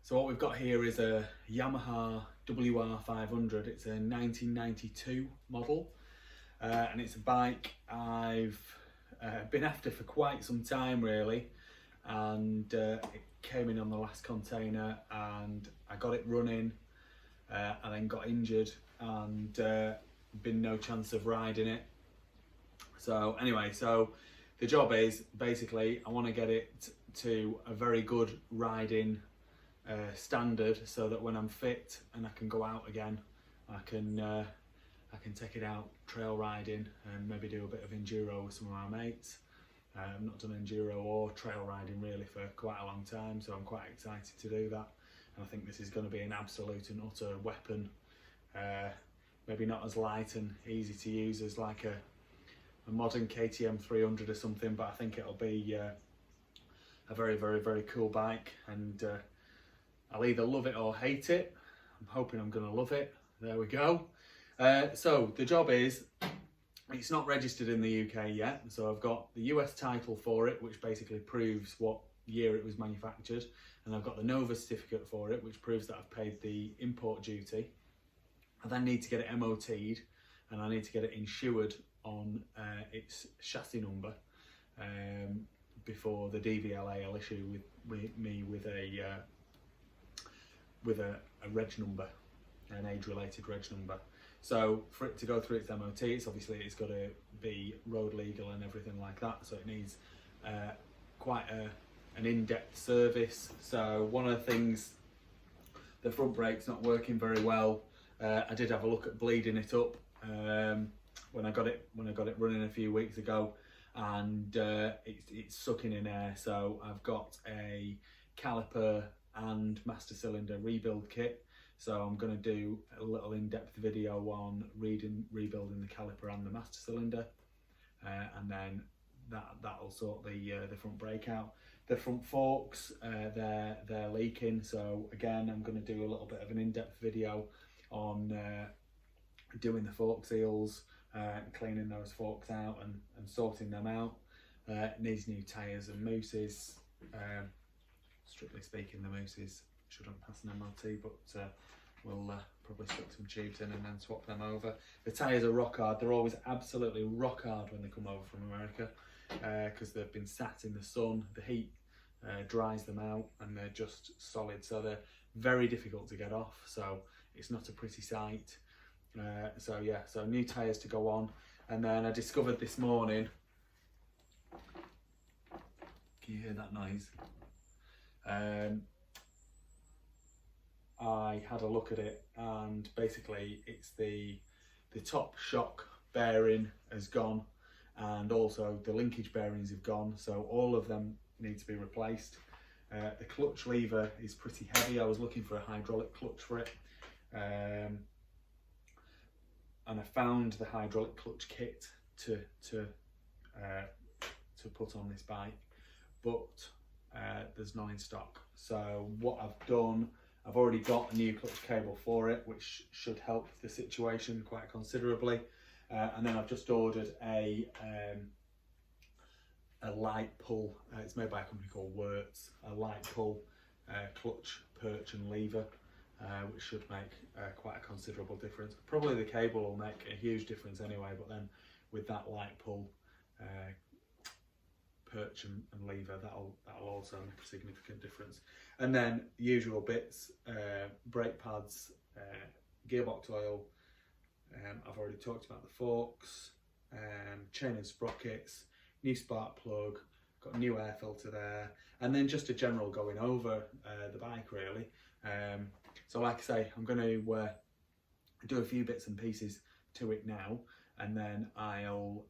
So what we've got here is a Yamaha WR500. It's a 1992 model, and it's a bike I've been after for quite some time really, and it came in on the last container and I got it running, and then got injured and been no chance of riding it. So anyway, so the job is basically I want to get it to a very good riding standard, so that when I'm fit and I can go out again, I can take it out trail riding and maybe do a bit of enduro with some of my mates. I've not done enduro or trail riding really for quite a long time, so I'm quite excited to do that. And I think this is going to be an absolute and utter weapon. Maybe not as light and easy to use as like a modern KTM 300 or something, but I think it'll be a very, very, very cool bike, and I'll either love it or hate it. I'm hoping I'm going to love it. There we go. So the job is, it's not registered in the UK yet, so I've got the US title for it, which basically proves what year it was manufactured, and I've got the Nova certificate for it, which proves that I've paid the import duty. I then need to get it MOT'd, and I need to get it insured on its chassis number before the DVLA will issue me with a reg number, an age-related reg number. So for it to go through its MOT, it's got to be road legal and everything like that. So it needs quite an in-depth service. So one of the things, the front brake's not working very well. I did have a look at bleeding it up when I got it running a few weeks ago, and it's sucking in air. So I've got a caliper and master cylinder rebuild kit. So I'm going to do a little in-depth video on rebuilding the caliper and the master cylinder, and then that'll sort the front brake out. The front forks, they're leaking, so again I'm going to do a little bit of an in-depth video on doing the fork seals, cleaning those forks out and sorting them out. It needs new tyres and mousses. Strictly speaking, the mousses shouldn't pass an MOT, but we'll probably stick some tubes in and then swap them over. The tyres are rock hard. They're always absolutely rock hard when they come over from America, because they've been sat in the sun. The heat dries them out and they're just solid, so they're very difficult to get off. So it's not a pretty sight. So yeah, so new tyres to go on. And then I discovered this morning, can you hear that noise? I had a look at it, and basically it's the top shock bearing has gone, and also the linkage bearings have gone, so all of them need to be replaced. The clutch lever is pretty heavy. I was looking for a hydraulic clutch for it, and I found the hydraulic clutch kit to put on this bike, but there's none in stock. So what I've done, I've already got a new clutch cable for it, which should help the situation quite considerably. And then I've just ordered a light pull. It's made by a company called Wirtz. A light pull clutch, perch and lever, which should make quite a considerable difference. Probably the cable will make a huge difference anyway, but then with that light pull, perch and lever, that'll also make a significant difference. And then usual bits, brake pads, gearbox oil. I've already talked about the forks, chain and sprockets, new spark plug, got a new air filter there, and then just a general going over the bike really. So like I say, I'm going to do a few bits and pieces to it now, and then I'll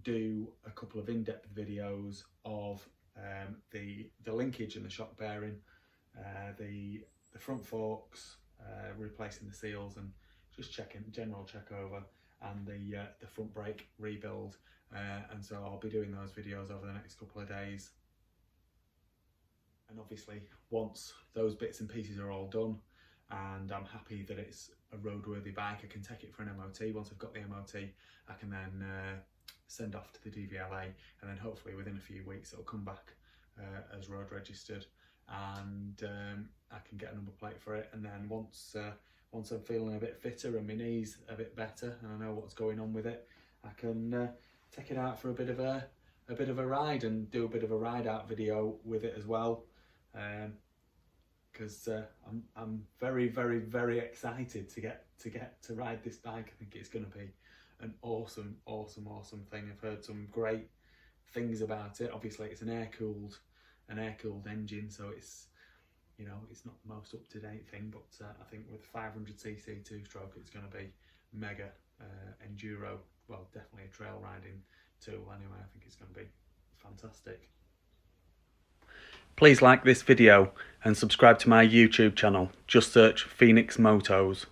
do a couple of in-depth videos of the linkage and the shock bearing, the front forks, replacing the seals and just general check over, and the front brake rebuild, and so I'll be doing those videos over the next couple of days. And obviously once those bits and pieces are all done and I'm happy that it's a roadworthy bike, I can take it for an MOT. Once I've got the MOT, I can then send off to the DVLA, and then hopefully within a few weeks it'll come back as road registered, and I can get a number plate for it. And then once I'm feeling a bit fitter and my knee's a bit better and I know what's going on with it, I can take it out for a bit of a ride and do a bit of a ride out video with it as well. Because I'm very, very, very excited to get to ride this bike. I think it's going to be an awesome thing. I've heard some great things about it. Obviously, it's an air cooled engine, so it's, you know, it's not the most up to date thing. But I think with 500cc 2-stroke, it's going to be mega enduro. Well, definitely a trail riding tool. Anyway, I think it's going to be fantastic. Please like this video and subscribe to my YouTube channel. Just search Phoenix Motos.